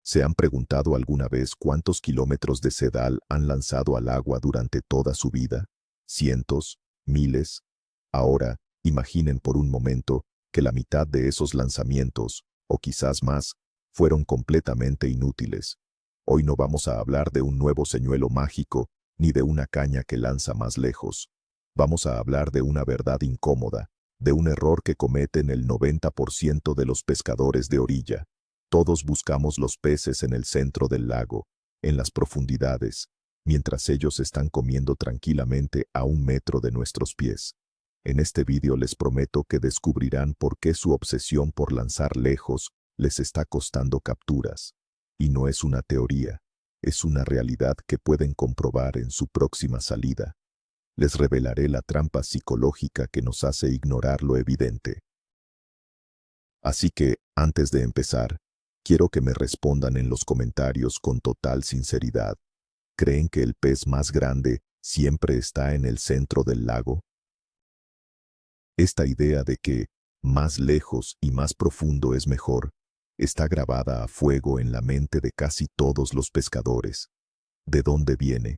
¿Se han preguntado alguna vez cuántos kilómetros de sedal han lanzado al agua durante toda su vida? ¿Cientos? ¿Miles? Ahora, imaginen por un momento que la mitad de esos lanzamientos, o quizás más, fueron completamente inútiles. Hoy no vamos a hablar de un nuevo señuelo mágico, ni de una caña que lanza más lejos. Vamos a hablar de una verdad incómoda, de un error que cometen el 90% de los pescadores de orilla. Todos buscamos los peces en el centro del lago, en las profundidades, mientras ellos están comiendo tranquilamente a 1 metro de nuestros pies. En este vídeo les prometo que descubrirán por qué su obsesión por lanzar lejos les está costando capturas. Y no es una teoría, es una realidad que pueden comprobar en su próxima salida. Les revelaré la trampa psicológica que nos hace ignorar lo evidente. Así que, antes de empezar, quiero que me respondan en los comentarios con total sinceridad. ¿Creen que el pez más grande siempre está en el centro del lago? Esta idea de que más lejos y más profundo es mejor, está grabada a fuego en la mente de casi todos los pescadores. ¿De dónde viene?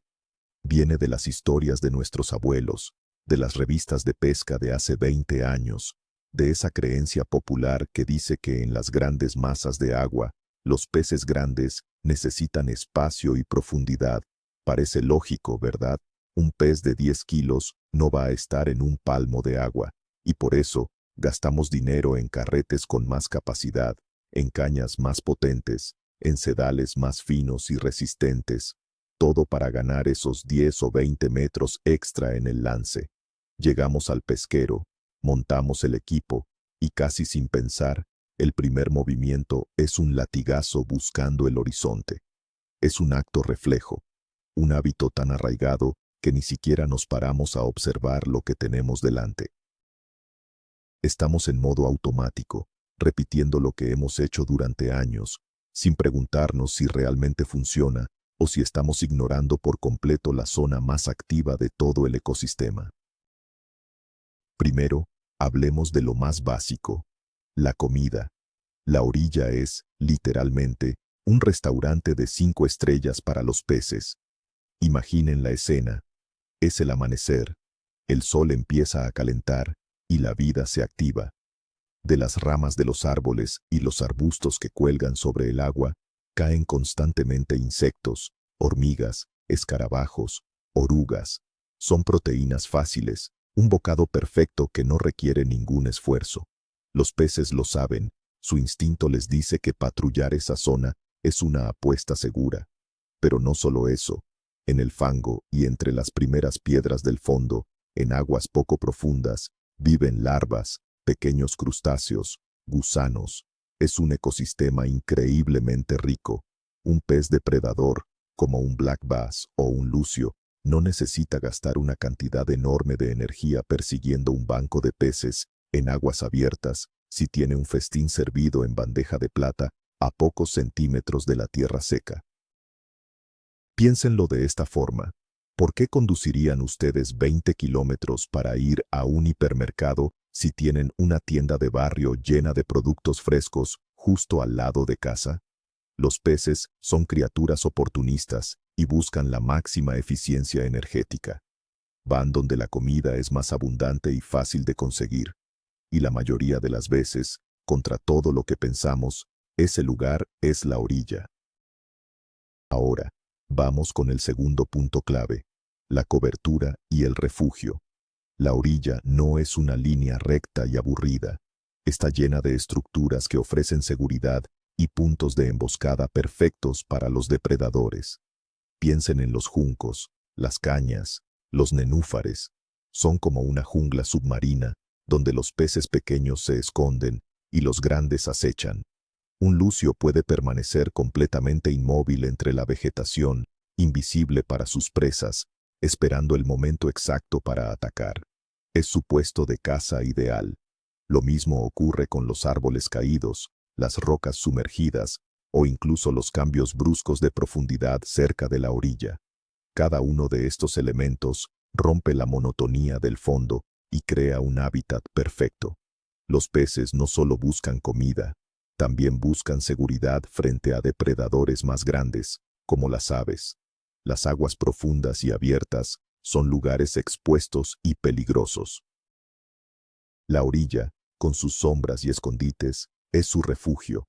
Viene de las historias de nuestros abuelos, de las revistas de pesca de hace 20 años, de esa creencia popular que dice que en las grandes masas de agua, los peces grandes necesitan espacio y profundidad. Parece lógico, ¿verdad? Un pez de 10 kilos no va a estar en un palmo de agua, y por eso gastamos dinero en carretes con más capacidad, en cañas más potentes, en sedales más finos y resistentes, todo para ganar esos 10 o 20 metros extra en el lance. Llegamos al pesquero, montamos el equipo, y casi sin pensar, el primer movimiento es un latigazo buscando el horizonte. Es un acto reflejo, un hábito tan arraigado que ni siquiera nos paramos a observar lo que tenemos delante. Estamos en modo automático, repitiendo lo que hemos hecho durante años, sin preguntarnos si realmente funciona o si estamos ignorando por completo la zona más activa de todo el ecosistema. Primero, hablemos de lo más básico, la comida. La orilla es, literalmente, un restaurante de 5 estrellas para los peces. Imaginen la escena. Es el amanecer, el sol empieza a calentar y la vida se activa. De las ramas de los árboles y los arbustos que cuelgan sobre el agua, caen constantemente insectos, hormigas, escarabajos, orugas. Son proteínas fáciles, un bocado perfecto que no requiere ningún esfuerzo. Los peces lo saben, su instinto les dice que patrullar esa zona es una apuesta segura. Pero no solo eso, en el fango y entre las primeras piedras del fondo, en aguas poco profundas, viven larvas, pequeños crustáceos, gusanos. Es un ecosistema increíblemente rico. Un pez depredador, como un black bass o un lucio, no necesita gastar una cantidad enorme de energía persiguiendo un banco de peces en aguas abiertas si tiene un festín servido en bandeja de plata a pocos centímetros de la tierra seca. Piénsenlo de esta forma. ¿Por qué conducirían ustedes 20 kilómetros para ir a un hipermercado si tienen una tienda de barrio llena de productos frescos justo al lado de casa? Los peces son criaturas oportunistas y buscan la máxima eficiencia energética. Van donde la comida es más abundante y fácil de conseguir. Y la mayoría de las veces, contra todo lo que pensamos, ese lugar es la orilla. Ahora, vamos con el segundo punto clave, la cobertura y el refugio. La orilla no es una línea recta y aburrida. Está llena de estructuras que ofrecen seguridad y puntos de emboscada perfectos para los depredadores. Piensen en los juncos, las cañas, los nenúfares. Son como una jungla submarina donde los peces pequeños se esconden y los grandes acechan. Un lucio puede permanecer completamente inmóvil entre la vegetación, invisible para sus presas, esperando el momento exacto para atacar. Es su puesto de caza ideal. Lo mismo ocurre con los árboles caídos, las rocas sumergidas o incluso los cambios bruscos de profundidad cerca de la orilla. Cada uno de estos elementos rompe la monotonía del fondo y crea un hábitat perfecto. Los peces no solo buscan comida, También buscan seguridad frente a depredadores más grandes, como las aves. Las aguas profundas y abiertas son lugares expuestos y peligrosos. La orilla, con sus sombras y escondites, es su refugio.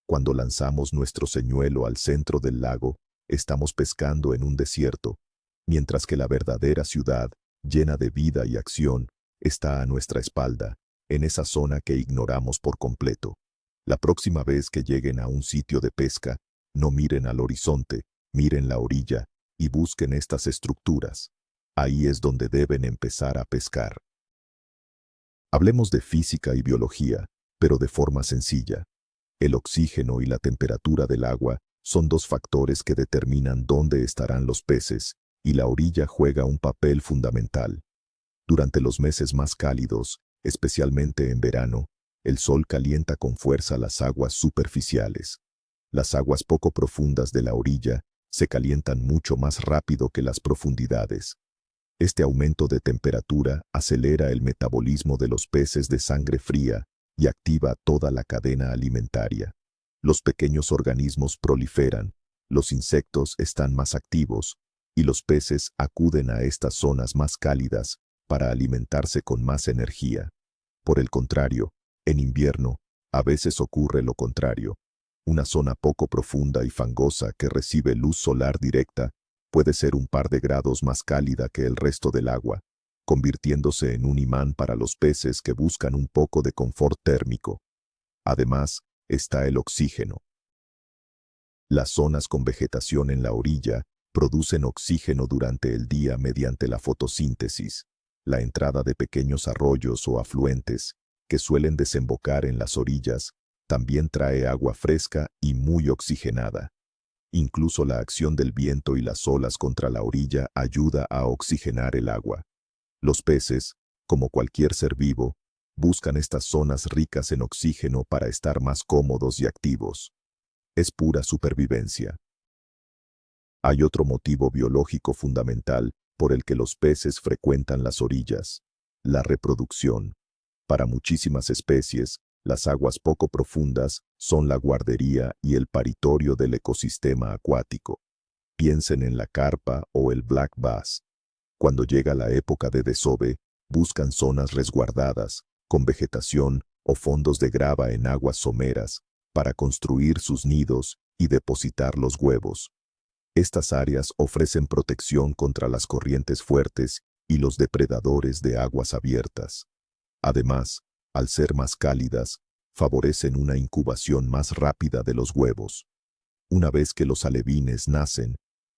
Cuando lanzamos nuestro señuelo al centro del lago, estamos pescando en un desierto, mientras que la verdadera ciudad, llena de vida y acción, está a nuestra espalda, en esa zona que ignoramos por completo. La próxima vez que lleguen a un sitio de pesca, no miren al horizonte, miren la orilla y busquen estas estructuras. Ahí es donde deben empezar a pescar. Hablemos de física y biología, pero de forma sencilla. El oxígeno y la temperatura del agua son dos factores que determinan dónde estarán los peces, y la orilla juega un papel fundamental. Durante los meses más cálidos, especialmente en verano, el sol calienta con fuerza las aguas superficiales. Las aguas poco profundas de la orilla se calientan mucho más rápido que las profundidades. Este aumento de temperatura acelera el metabolismo de los peces de sangre fría y activa toda la cadena alimentaria. Los pequeños organismos proliferan, los insectos están más activos, y los peces acuden a estas zonas más cálidas para alimentarse con más energía. Por el contrario, en invierno, a veces ocurre lo contrario. Una zona poco profunda y fangosa que recibe luz solar directa puede ser un par de grados más cálida que el resto del agua, convirtiéndose en un imán para los peces que buscan un poco de confort térmico. Además, está el oxígeno. Las zonas con vegetación en la orilla producen oxígeno durante el día mediante la fotosíntesis, la entrada de pequeños arroyos o afluentes, que suelen desembocar en las orillas, también trae agua fresca y muy oxigenada. Incluso la acción del viento y las olas contra la orilla ayuda a oxigenar el agua. Los peces, como cualquier ser vivo, buscan estas zonas ricas en oxígeno para estar más cómodos y activos. Es pura supervivencia. Hay otro motivo biológico fundamental por el que los peces frecuentan las orillas: la reproducción. Para muchísimas especies, las aguas poco profundas son la guardería y el paritorio del ecosistema acuático. Piensen en la carpa o el black bass. Cuando llega la época de desove, buscan zonas resguardadas, con vegetación o fondos de grava en aguas someras, para construir sus nidos y depositar los huevos. Estas áreas ofrecen protección contra las corrientes fuertes y los depredadores de aguas abiertas. Además, al ser más cálidas, favorecen una incubación más rápida de los huevos. Una vez que los alevines nacen,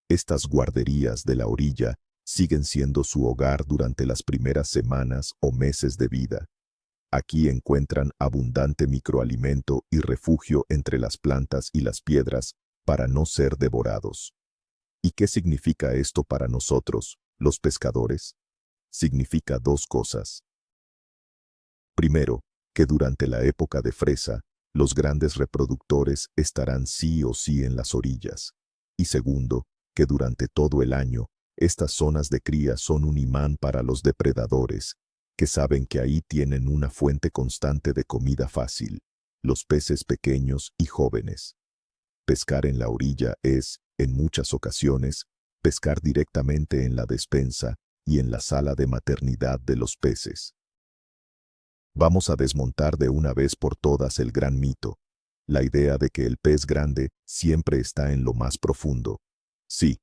estas guarderías de la orilla siguen siendo su hogar durante las primeras semanas o meses de vida. Aquí encuentran abundante microalimento y refugio entre las plantas y las piedras para no ser devorados. ¿Y qué significa esto para nosotros, los pescadores? Significa dos cosas. Primero, que durante la época de fresa, los grandes reproductores estarán sí o sí en las orillas. Y segundo, que durante todo el año, estas zonas de cría son un imán para los depredadores, que saben que ahí tienen una fuente constante de comida fácil: los peces pequeños y jóvenes. Pescar en la orilla es, en muchas ocasiones, pescar directamente en la despensa y en la sala de maternidad de los peces. Vamos a desmontar de una vez por todas el gran mito, la idea de que el pez grande siempre está en lo más profundo. Sí,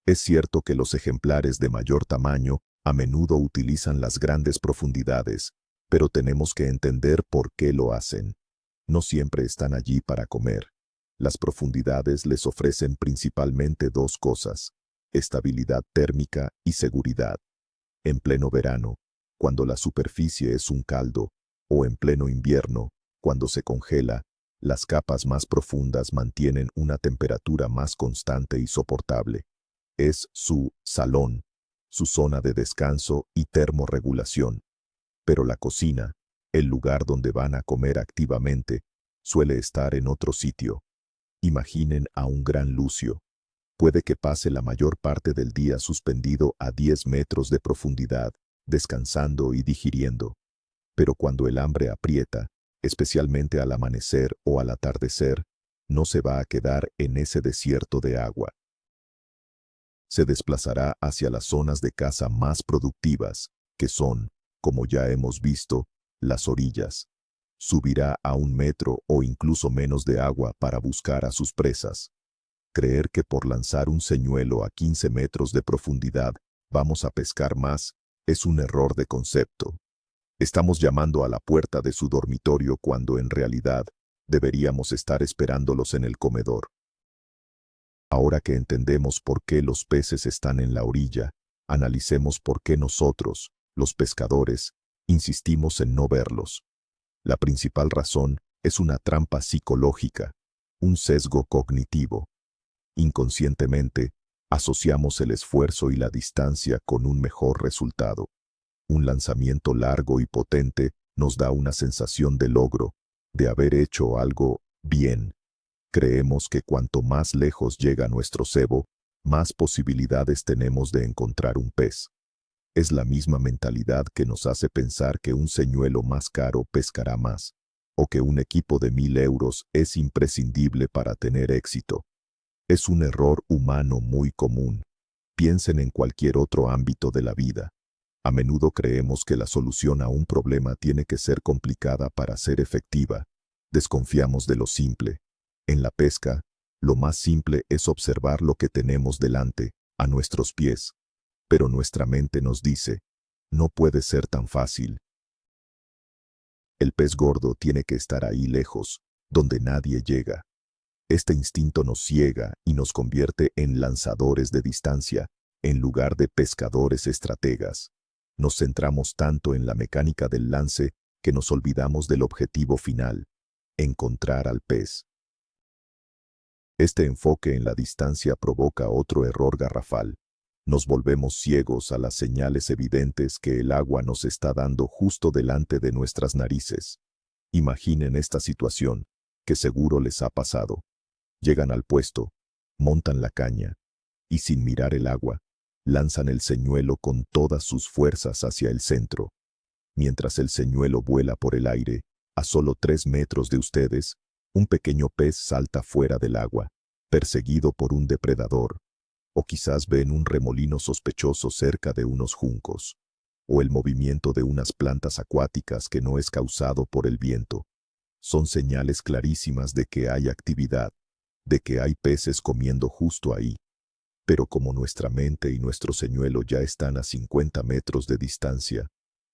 es cierto que los ejemplares de mayor tamaño a menudo utilizan las grandes profundidades, pero tenemos que entender por qué lo hacen. No siempre están allí para comer. Las profundidades les ofrecen principalmente dos cosas: estabilidad térmica y seguridad. En pleno verano, cuando la superficie es un caldo, o en pleno invierno, cuando se congela, las capas más profundas mantienen una temperatura más constante y soportable. Es su salón, su zona de descanso y termorregulación. Pero la cocina, el lugar donde van a comer activamente, suele estar en otro sitio. Imaginen a un gran lucio. Puede que pase la mayor parte del día suspendido a 10 metros de profundidad, descansando y digiriendo. Pero cuando el hambre aprieta, especialmente al amanecer o al atardecer, no se va a quedar en ese desierto de agua. Se desplazará hacia las zonas de caza más productivas, que son, como ya hemos visto, las orillas. Subirá a 1 metro o incluso menos de agua para buscar a sus presas. Creer que por lanzar un señuelo a 15 metros de profundidad vamos a pescar más es un error de concepto. Estamos llamando a la puerta de su dormitorio cuando en realidad deberíamos estar esperándolos en el comedor. Ahora que entendemos por qué los peces están en la orilla, analicemos por qué nosotros, los pescadores, insistimos en no verlos. La principal razón es una trampa psicológica, un sesgo cognitivo. Inconscientemente, asociamos el esfuerzo y la distancia con un mejor resultado. Un lanzamiento largo y potente nos da una sensación de logro, de haber hecho algo bien. Creemos que cuanto más lejos llega nuestro cebo, más posibilidades tenemos de encontrar un pez. Es la misma mentalidad que nos hace pensar que un señuelo más caro pescará más, o que un equipo de 1000 euros es imprescindible para tener éxito. Es un error humano muy común. Piensen en cualquier otro ámbito de la vida. A menudo creemos que la solución a un problema tiene que ser complicada para ser efectiva. Desconfiamos de lo simple. En la pesca, lo más simple es observar lo que tenemos delante, a nuestros pies. Pero nuestra mente nos dice, no puede ser tan fácil. El pez gordo tiene que estar ahí lejos, donde nadie llega. Este instinto nos ciega y nos convierte en lanzadores de distancia, en lugar de pescadores estrategas. Nos centramos tanto en la mecánica del lance que nos olvidamos del objetivo final, encontrar al pez. Este enfoque en la distancia provoca otro error garrafal. Nos volvemos ciegos a las señales evidentes que el agua nos está dando justo delante de nuestras narices. Imaginen esta situación, que seguro les ha pasado. Llegan al puesto, montan la caña, y sin mirar el agua, lanzan el señuelo con todas sus fuerzas hacia el centro. Mientras el señuelo vuela por el aire, a solo 3 metros de ustedes, un pequeño pez salta fuera del agua, perseguido por un depredador. O quizás ven un remolino sospechoso cerca de unos juncos, o el movimiento de unas plantas acuáticas que no es causado por el viento. Son señales clarísimas de que hay actividad, de que hay peces comiendo justo ahí. Pero como nuestra mente y nuestro señuelo ya están a 50 metros de distancia,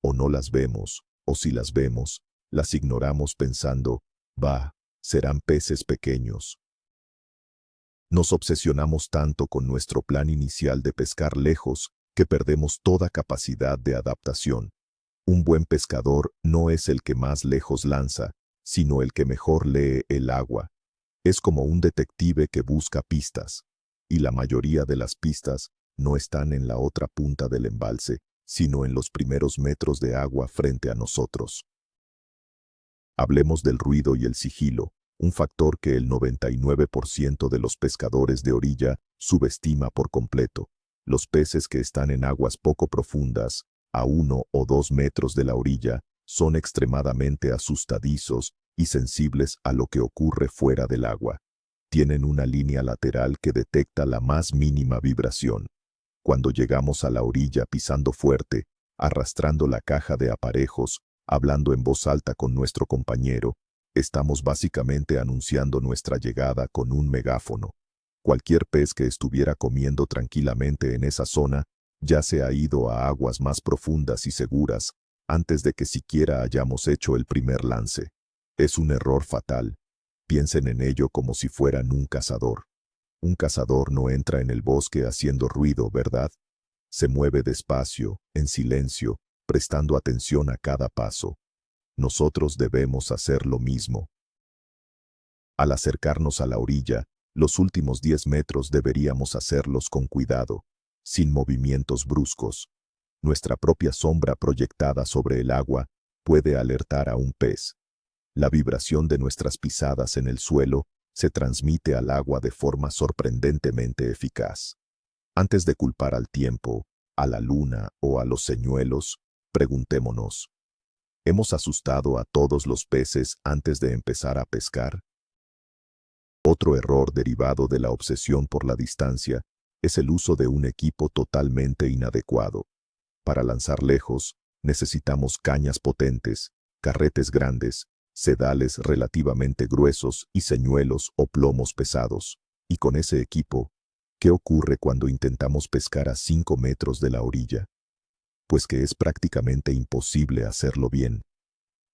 o no las vemos, o si las vemos, las ignoramos pensando, bah, serán peces pequeños. Nos obsesionamos tanto con nuestro plan inicial de pescar lejos que perdemos toda capacidad de adaptación. Un buen pescador no es el que más lejos lanza, sino el que mejor lee el agua. Es como un detective que busca pistas, y la mayoría de las pistas no están en la otra punta del embalse, sino en los primeros metros de agua frente a nosotros. Hablemos del ruido y el sigilo, un factor que el 99% de los pescadores de orilla subestima por completo. Los peces que están en aguas poco profundas, a 1 o 2 metros de la orilla, son extremadamente asustadizos y sensibles a lo que ocurre fuera del agua. Tienen una línea lateral que detecta la más mínima vibración. Cuando llegamos a la orilla pisando fuerte, arrastrando la caja de aparejos, hablando en voz alta con nuestro compañero, estamos básicamente anunciando nuestra llegada con un megáfono. Cualquier pez que estuviera comiendo tranquilamente en esa zona ya se ha ido a aguas más profundas y seguras antes de que siquiera hayamos hecho el primer lance. Es un error fatal. Piensen en ello como si fueran un cazador. Un cazador no entra en el bosque haciendo ruido, ¿verdad? Se mueve despacio, en silencio, prestando atención a cada paso. Nosotros debemos hacer lo mismo. Al acercarnos a la orilla, los últimos 10 metros deberíamos hacerlos con cuidado, sin movimientos bruscos. Nuestra propia sombra proyectada sobre el agua puede alertar a un pez. La vibración de nuestras pisadas en el suelo se transmite al agua de forma sorprendentemente eficaz. Antes de culpar al tiempo, a la luna o a los señuelos, preguntémonos, ¿Hemos asustado a todos los peces antes de empezar a pescar? Otro error derivado de la obsesión por la distancia es el uso de un equipo totalmente inadecuado. Para lanzar lejos, necesitamos cañas potentes, carretes grandes, sedales relativamente gruesos y señuelos o plomos pesados. Y con ese equipo, ¿qué ocurre cuando intentamos pescar a 5 metros de la orilla? Pues que es prácticamente imposible hacerlo bien.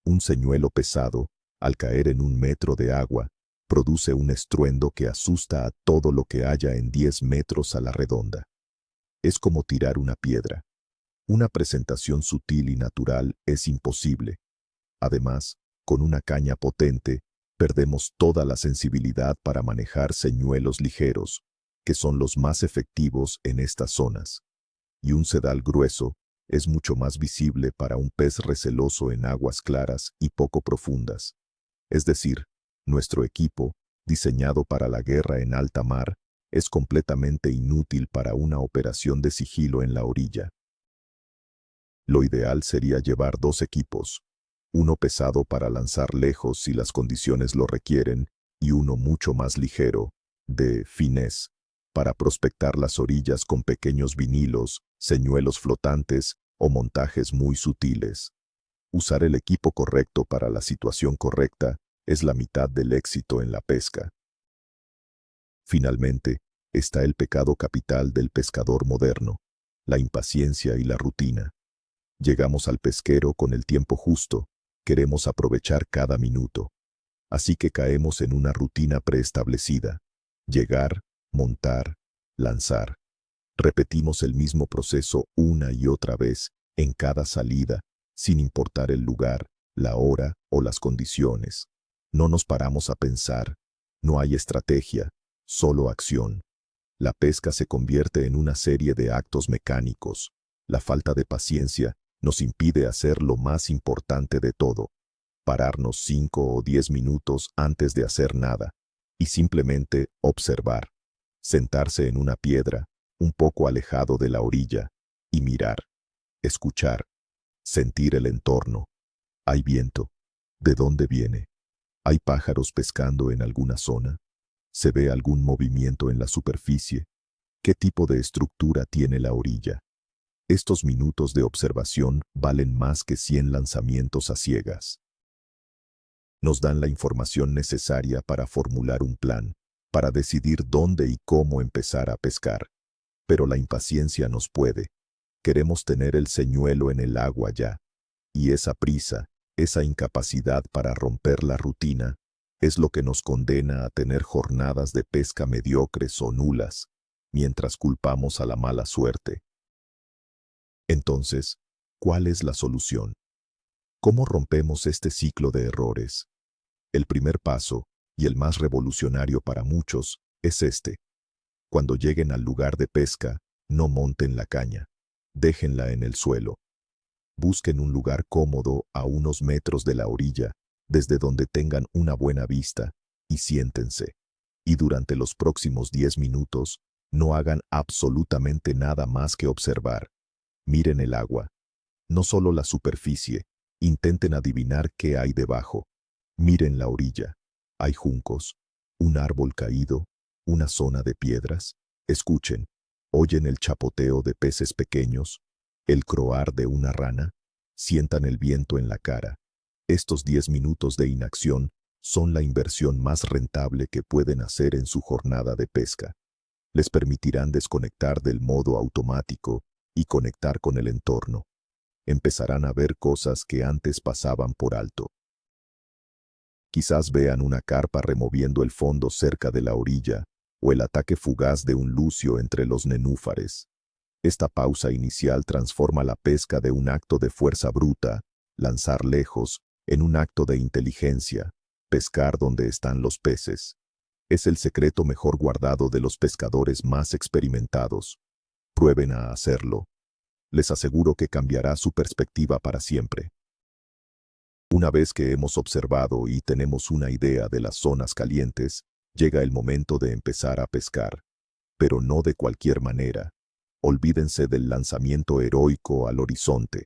Un señuelo pesado, al caer en 1 metro de agua, produce un estruendo que asusta a todo lo que haya en 10 metros a la redonda. Es como tirar una piedra. Una presentación sutil y natural es imposible. Además, con una caña potente, perdemos toda la sensibilidad para manejar señuelos ligeros, que son los más efectivos en estas zonas. Y un sedal grueso es mucho más visible para un pez receloso en aguas claras y poco profundas. Es decir, nuestro equipo, diseñado para la guerra en alta mar, es completamente inútil para una operación de sigilo en la orilla. Lo ideal sería llevar 2 equipos, uno pesado para lanzar lejos si las condiciones lo requieren y uno mucho más ligero, de finés, para prospectar las orillas con pequeños vinilos, señuelos flotantes o montajes muy sutiles. Usar el equipo correcto para la situación correcta es la mitad del éxito en la pesca. Finalmente, está el pecado capital del pescador moderno, la impaciencia y la rutina. Llegamos al pesquero con el tiempo justo, queremos aprovechar cada minuto. Así que caemos en una rutina preestablecida. Llegar, montar, lanzar. Repetimos el mismo proceso una y otra vez, en cada salida, sin importar el lugar, la hora o las condiciones. No nos paramos a pensar. No hay estrategia, solo acción. La pesca se convierte en una serie de actos mecánicos. La falta de paciencia nos impide hacer lo más importante de todo, pararnos 5 o 10 minutos antes de hacer nada, y simplemente observar, sentarse en una piedra, un poco alejado de la orilla, y mirar, escuchar, sentir el entorno. ¿Hay viento? ¿De dónde viene? ¿Hay pájaros pescando en alguna zona? ¿Se ve algún movimiento en la superficie? ¿Qué tipo de estructura tiene la orilla? Estos minutos de observación valen más que 100 lanzamientos a ciegas. Nos dan la información necesaria para formular un plan, para decidir dónde y cómo empezar a pescar. Pero la impaciencia nos puede. Queremos tener el señuelo en el agua ya. Y esa prisa, esa incapacidad para romper la rutina, es lo que nos condena a tener jornadas de pesca mediocres o nulas, mientras culpamos a la mala suerte. Entonces, ¿cuál es la solución? ¿Cómo rompemos este ciclo de errores? El primer paso, y el más revolucionario para muchos, es este. Cuando lleguen al lugar de pesca, no monten la caña. Déjenla en el suelo. Busquen un lugar cómodo a unos metros de la orilla, desde donde tengan una buena vista, y siéntense. Y durante los próximos 10 minutos, no hagan absolutamente nada más que observar. Miren el agua. No solo la superficie, intenten adivinar qué hay debajo. Miren la orilla. ¿Hay juncos? ¿Un árbol caído? ¿Una zona de piedras? Escuchen. ¿Oyen el chapoteo de peces pequeños? ¿El croar de una rana? Sientan el viento en la cara. Estos 10 minutos de inacción son la inversión más rentable que pueden hacer en su jornada de pesca. Les permitirán desconectar del modo automático y conectar con el entorno. Empezarán a ver cosas que antes pasaban por alto. Quizás vean una carpa removiendo el fondo cerca de la orilla o el ataque fugaz de un lucio entre los nenúfares. Esta pausa inicial transforma la pesca de un acto de fuerza bruta, lanzar lejos, en un acto de inteligencia, pescar donde están los peces. Es el secreto mejor guardado de los pescadores más experimentados. Prueben a hacerlo. Les aseguro que cambiará su perspectiva para siempre. Una vez que hemos observado y tenemos una idea de las zonas calientes, llega el momento de empezar a pescar. Pero no de cualquier manera. Olvídense del lanzamiento heroico al horizonte.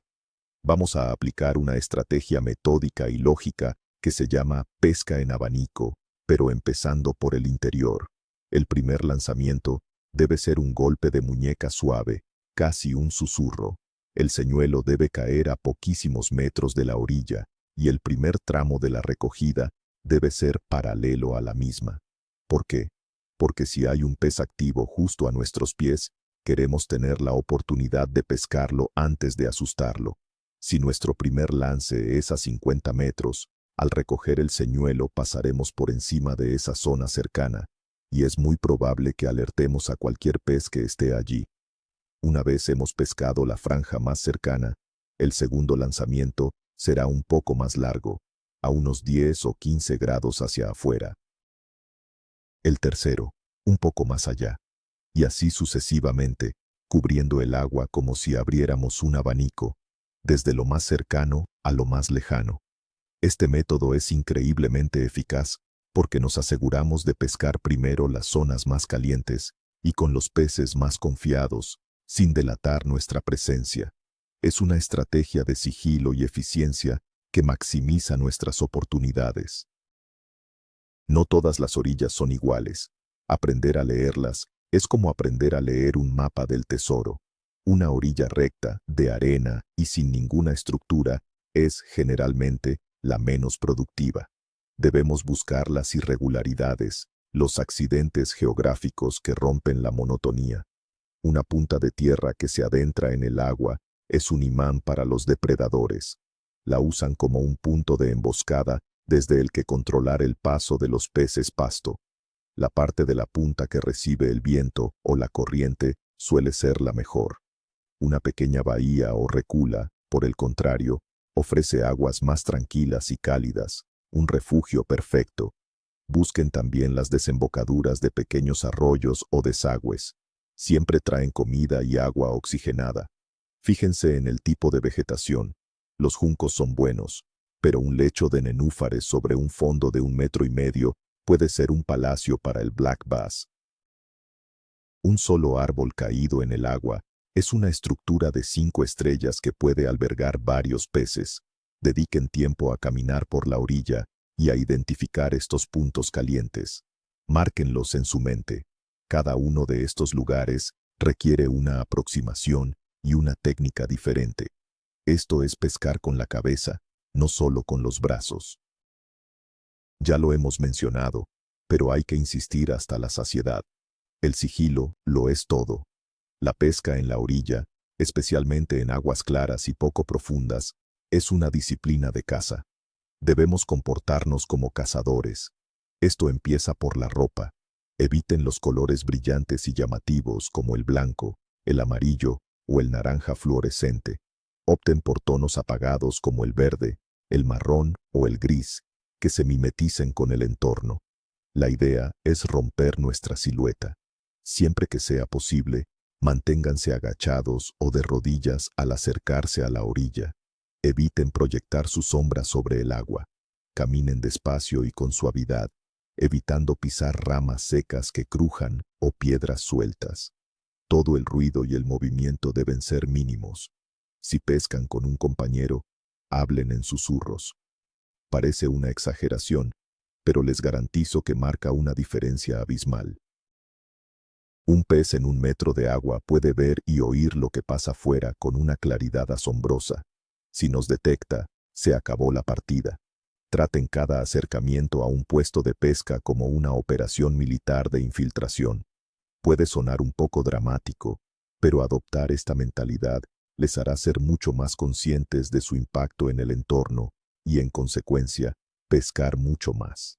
Vamos a aplicar una estrategia metódica y lógica que se llama pesca en abanico, pero empezando por el interior. El primer lanzamiento debe ser un golpe de muñeca suave, casi un susurro. El señuelo debe caer a poquísimos metros de la orilla y el primer tramo de la recogida debe ser paralelo a la misma. ¿Por qué? Porque si hay un pez activo justo a nuestros pies, queremos tener la oportunidad de pescarlo antes de asustarlo. Si nuestro primer lance es a 50 metros, al recoger el señuelo pasaremos por encima de esa zona cercana, y es muy probable que alertemos a cualquier pez que esté allí. Una vez hemos pescado la franja más cercana, el segundo lanzamiento será un poco más largo, a unos 10 o 15 grados hacia afuera. El tercero, un poco más allá, y así sucesivamente, cubriendo el agua como si abriéramos un abanico, desde lo más cercano a lo más lejano. Este método es increíblemente eficaz porque nos aseguramos de pescar primero las zonas más calientes y con los peces más confiados, sin delatar nuestra presencia. Es una estrategia de sigilo y eficiencia que maximiza nuestras oportunidades. No todas las orillas son iguales. Aprender a leerlas es como aprender a leer un mapa del tesoro. Una orilla recta, de arena y sin ninguna estructura es, generalmente, la menos productiva. Debemos buscar las irregularidades, los accidentes geográficos que rompen la monotonía. Una punta de tierra que se adentra en el agua es un imán para los depredadores. La usan como un punto de emboscada desde el que controlar el paso de los peces pasto. La parte de la punta que recibe el viento o la corriente suele ser la mejor. Una pequeña bahía o recula, por el contrario, ofrece aguas más tranquilas y cálidas, un refugio perfecto. Busquen también las desembocaduras de pequeños arroyos o desagües. Siempre traen comida y agua oxigenada. Fíjense en el tipo de vegetación. Los juncos son buenos, pero un lecho de nenúfares sobre un fondo de 1,5 metros puede ser un palacio para el black bass. Un solo árbol caído en el agua es una estructura de 5 estrellas que puede albergar varios peces. Dediquen tiempo a caminar por la orilla y a identificar estos puntos calientes. Márquenlos en su mente. Cada uno de estos lugares requiere una aproximación y una técnica diferente. Esto es pescar con la cabeza, no solo con los brazos. Ya lo hemos mencionado, pero hay que insistir hasta la saciedad. El sigilo lo es todo. La pesca en la orilla, especialmente en aguas claras y poco profundas, es una disciplina de caza. Debemos comportarnos como cazadores. Esto empieza por la ropa. Eviten los colores brillantes y llamativos como el blanco, el amarillo o el naranja fluorescente. Opten por tonos apagados como el verde, el marrón o el gris, que se mimeticen con el entorno. La idea es romper nuestra silueta. Siempre que sea posible, manténganse agachados o de rodillas al acercarse a la orilla. Eviten proyectar su sombra sobre el agua. Caminen despacio y con suavidad, evitando pisar ramas secas que crujan o piedras sueltas. Todo el ruido y el movimiento deben ser mínimos. Si pescan con un compañero, hablen en susurros. Parece una exageración, pero les garantizo que marca una diferencia abismal. Un pez en 1 metro de agua puede ver y oír lo que pasa afuera con una claridad asombrosa. Si nos detecta, se acabó la partida. Traten cada acercamiento a un puesto de pesca como una operación militar de infiltración. Puede sonar un poco dramático, pero adoptar esta mentalidad les hará ser mucho más conscientes de su impacto en el entorno y, en consecuencia, pescar mucho más.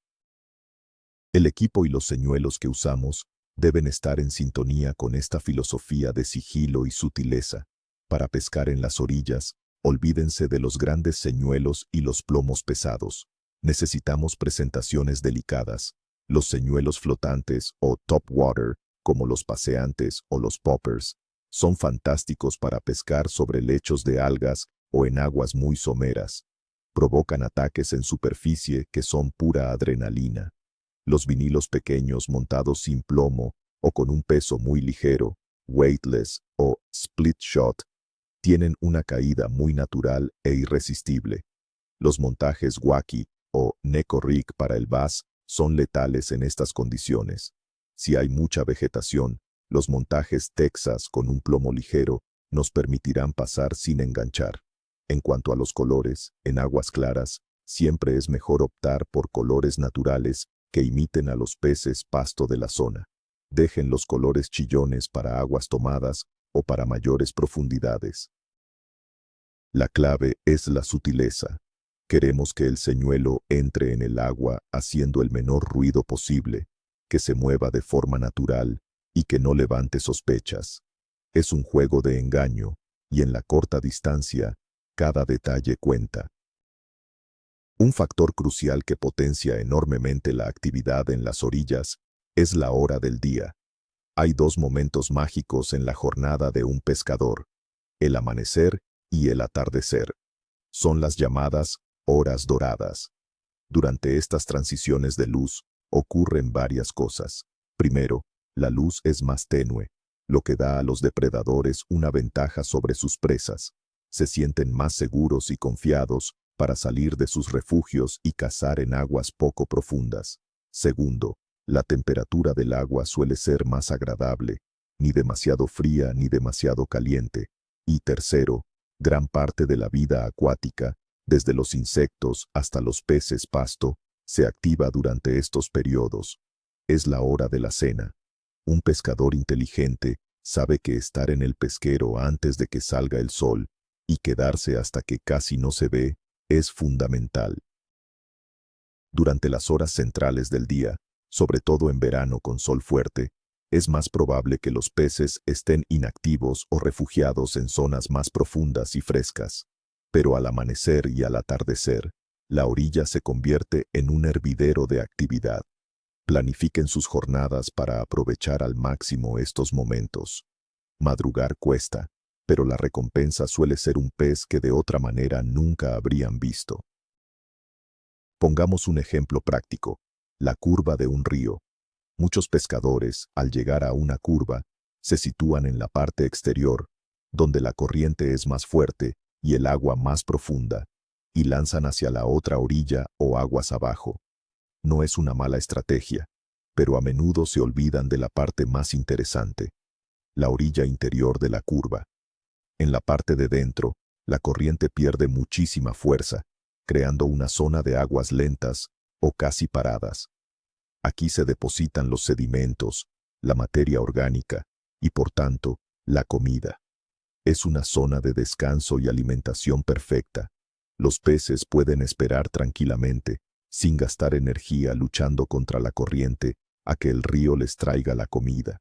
El equipo y los señuelos que usamos deben estar en sintonía con esta filosofía de sigilo y sutileza. Para pescar en las orillas, olvídense de los grandes señuelos y los plomos pesados. Necesitamos presentaciones delicadas. Los señuelos flotantes o top water, como los paseantes o los poppers, son fantásticos para pescar sobre lechos de algas o en aguas muy someras. Provocan ataques en superficie que son pura adrenalina. Los vinilos pequeños montados sin plomo o con un peso muy ligero, weightless o split shot, Tienen una caída muy natural e irresistible. Los montajes Wacky o Neko Rig para el bass son letales en estas condiciones. Si hay mucha vegetación, los montajes Texas con un plomo ligero nos permitirán pasar sin enganchar. En cuanto a los colores, en aguas claras, siempre es mejor optar por colores naturales que imiten a los peces pasto de la zona. Dejen los colores chillones para aguas tomadas o para mayores profundidades. La clave es la sutileza. Queremos que el señuelo entre en el agua haciendo el menor ruido posible, que se mueva de forma natural y que no levante sospechas. Es un juego de engaño, y en la corta distancia, cada detalle cuenta. Un factor crucial que potencia enormemente la actividad en las orillas es la hora del día. Hay dos momentos mágicos en la jornada de un pescador: el amanecer y el atardecer. Son las llamadas horas doradas. Durante estas transiciones de luz ocurren varias cosas. Primero, la luz es más tenue, lo que da a los depredadores una ventaja sobre sus presas. Se sienten más seguros y confiados para salir de sus refugios y cazar en aguas poco profundas. Segundo, la temperatura del agua suele ser más agradable, ni demasiado fría ni demasiado caliente. Y tercero, gran parte de la vida acuática, desde los insectos hasta los peces pasto, se activa durante estos periodos. Es la hora de la cena. Un pescador inteligente sabe que estar en el pesquero antes de que salga el sol y quedarse hasta que casi no se ve es fundamental. Durante las horas centrales del día, sobre todo en verano con sol fuerte, es más probable que los peces estén inactivos o refugiados en zonas más profundas y frescas. Pero al amanecer y al atardecer, la orilla se convierte en un hervidero de actividad. Planifiquen sus jornadas para aprovechar al máximo estos momentos. Madrugar cuesta, pero la recompensa suele ser un pez que de otra manera nunca habrían visto. Pongamos un ejemplo práctico: la curva de un río. Muchos pescadores, al llegar a una curva, se sitúan en la parte exterior, donde la corriente es más fuerte y el agua más profunda, y lanzan hacia la otra orilla o aguas abajo. No es una mala estrategia, pero a menudo se olvidan de la parte más interesante: la orilla interior de la curva. En la parte de dentro, la corriente pierde muchísima fuerza, creando una zona de aguas lentas o casi paradas. Aquí se depositan los sedimentos, la materia orgánica y, por tanto, la comida. Es una zona de descanso y alimentación perfecta. Los peces pueden esperar tranquilamente, sin gastar energía luchando contra la corriente, a que el río les traiga la comida.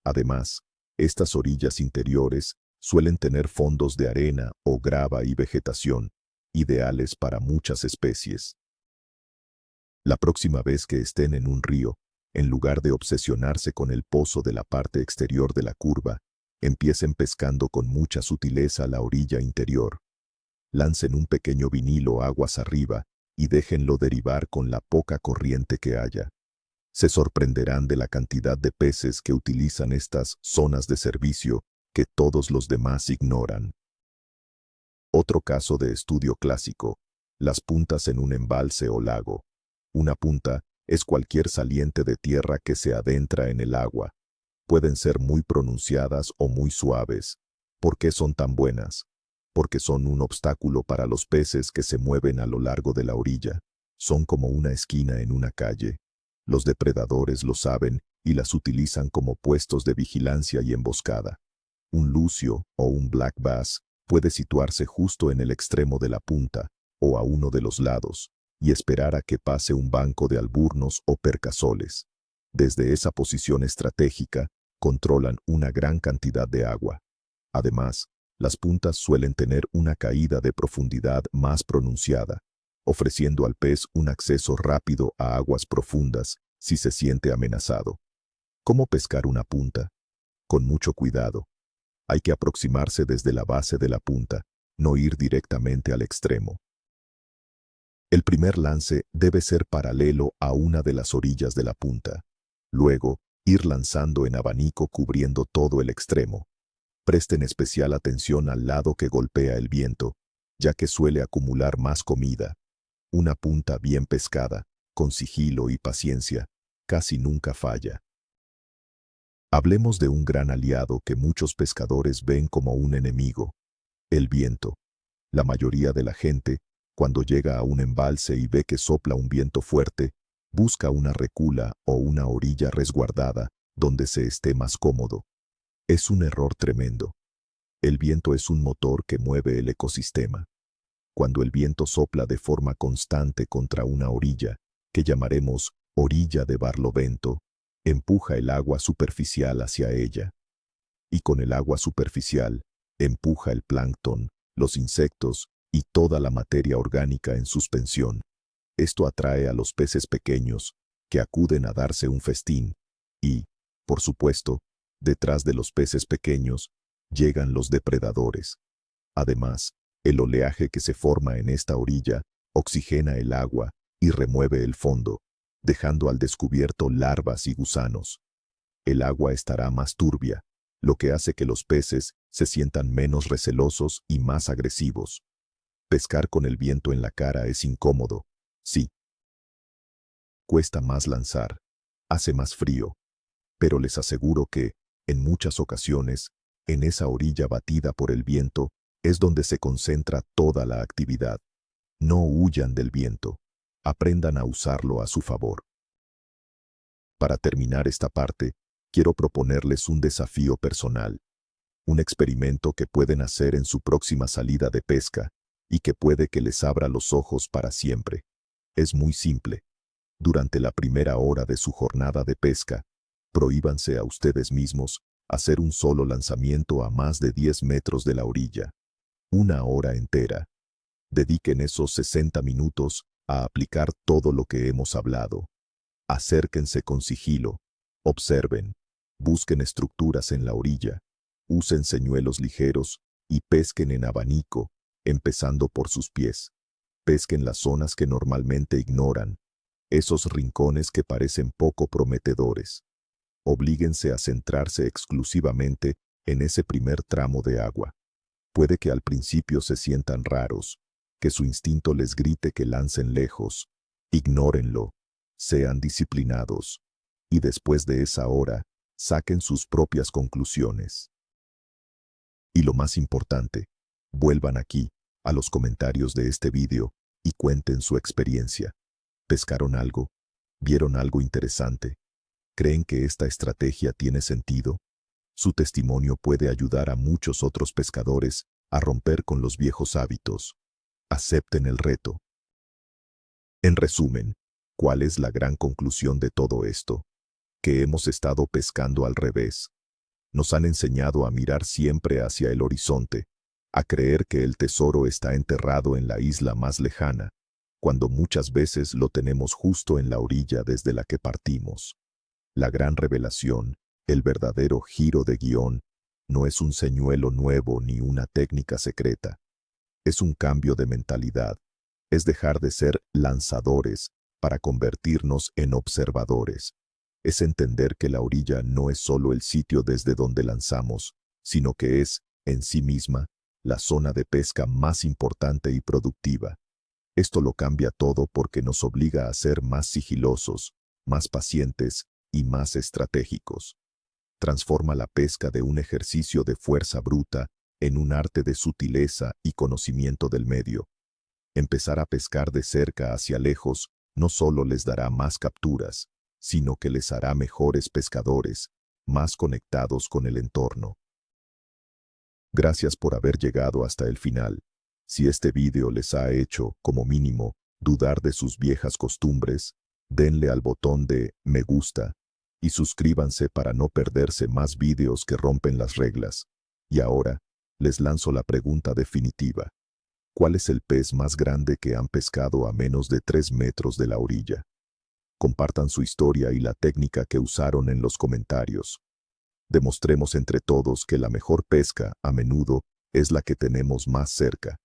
Además, estas orillas interiores suelen tener fondos de arena o grava y vegetación, ideales para muchas especies. La próxima vez que estén en un río, en lugar de obsesionarse con el pozo de la parte exterior de la curva, empiecen pescando con mucha sutileza la orilla interior. Lancen un pequeño vinilo aguas arriba y déjenlo derivar con la poca corriente que haya. Se sorprenderán de la cantidad de peces que utilizan estas zonas de servicio que todos los demás ignoran. Otro caso de estudio clásico: las puntas en un embalse o lago. Una punta es cualquier saliente de tierra que se adentra en el agua. Pueden ser muy pronunciadas o muy suaves. ¿Por qué son tan buenas? Porque son un obstáculo para los peces que se mueven a lo largo de la orilla. Son como una esquina en una calle. Los depredadores lo saben y las utilizan como puestos de vigilancia y emboscada. Un lucio o un black bass puede situarse justo en el extremo de la punta o a uno de los lados y esperar a que pase un banco de alburnos o percasoles. Desde esa posición estratégica, controlan una gran cantidad de agua. Además, las puntas suelen tener una caída de profundidad más pronunciada, ofreciendo al pez un acceso rápido a aguas profundas si se siente amenazado. ¿Cómo pescar una punta? Con mucho cuidado. Hay que aproximarse desde la base de la punta, no ir directamente al extremo. El primer lance debe ser paralelo a una de las orillas de la punta. Luego, ir lanzando en abanico cubriendo todo el extremo. Presten especial atención al lado que golpea el viento, ya que suele acumular más comida. Una punta bien pescada, con sigilo y paciencia, casi nunca falla. Hablemos de un gran aliado que muchos pescadores ven como un enemigo: el viento. La mayoría de la gente, cuando llega a un embalse y ve que sopla un viento fuerte, busca una recula o una orilla resguardada donde se esté más cómodo. Es un error tremendo. El viento es un motor que mueve el ecosistema. Cuando el viento sopla de forma constante contra una orilla, que llamaremos orilla de barlovento, empuja el agua superficial hacia ella. Y con el agua superficial, empuja el plancton, los insectos y toda la materia orgánica en suspensión. Esto atrae a los peces pequeños, que acuden a darse un festín. Y, por supuesto, detrás de los peces pequeños, llegan los depredadores. Además, el oleaje que se forma en esta orilla oxigena el agua y remueve el fondo, dejando al descubierto larvas y gusanos. El agua estará más turbia, lo que hace que los peces se sientan menos recelosos y más agresivos. Pescar con el viento en la cara es incómodo, sí. Cuesta más lanzar, hace más frío, pero les aseguro que, en muchas ocasiones, en esa orilla batida por el viento, es donde se concentra toda la actividad. No huyan del viento, aprendan a usarlo a su favor. Para terminar esta parte, quiero proponerles un desafío personal, un experimento que pueden hacer en su próxima salida de pesca y que puede que les abra los ojos para siempre. Es muy simple. Durante la primera hora de su jornada de pesca, prohíbanse a ustedes mismos hacer un solo lanzamiento a más de 10 metros de la orilla. Una hora entera. Dediquen esos 60 minutos a aplicar todo lo que hemos hablado. Acérquense con sigilo, observen, busquen estructuras en la orilla, usen señuelos ligeros y pesquen en abanico, empezando por sus pies. Pesquen las zonas que normalmente ignoran, esos rincones que parecen poco prometedores. Oblíguense a centrarse exclusivamente en ese primer tramo de agua. Puede que al principio se sientan raros, que su instinto les grite que lancen lejos. Ignórenlo, sean disciplinados, y después de esa hora, saquen sus propias conclusiones. Y lo más importante, vuelvan aquí, a los comentarios de este vídeo, y cuenten su experiencia. ¿Pescaron algo? ¿Vieron algo interesante? ¿Creen que esta estrategia tiene sentido? Su testimonio puede ayudar a muchos otros pescadores a romper con los viejos hábitos. Acepten el reto. En resumen, ¿cuál es la gran conclusión de todo esto? Que hemos estado pescando al revés. Nos han enseñado a mirar siempre hacia el horizonte, a creer que el tesoro está enterrado en la isla más lejana, cuando muchas veces lo tenemos justo en la orilla desde la que partimos. La gran revelación, el verdadero giro de guión, no es un señuelo nuevo ni una técnica secreta. Es un cambio de mentalidad. Es dejar de ser lanzadores para convertirnos en observadores. Es entender que la orilla no es solo el sitio desde donde lanzamos, sino que es, en sí misma, la zona de pesca más importante y productiva. Esto lo cambia todo porque nos obliga a ser más sigilosos, más pacientes y más estratégicos. Transforma la pesca de un ejercicio de fuerza bruta en un arte de sutileza y conocimiento del medio. Empezar a pescar de cerca hacia lejos no solo les dará más capturas, sino que les hará mejores pescadores, más conectados con el entorno. Gracias por haber llegado hasta el final. Si este vídeo les ha hecho, como mínimo, dudar de sus viejas costumbres, denle al botón de me gusta y suscríbanse para no perderse más vídeos que rompen las reglas. Y ahora, les lanzo la pregunta definitiva. ¿Cuál es el pez más grande que han pescado a menos de 3 metros de la orilla? Compartan su historia y la técnica que usaron en los comentarios. Demostremos entre todos que la mejor pesca, a menudo, es la que tenemos más cerca.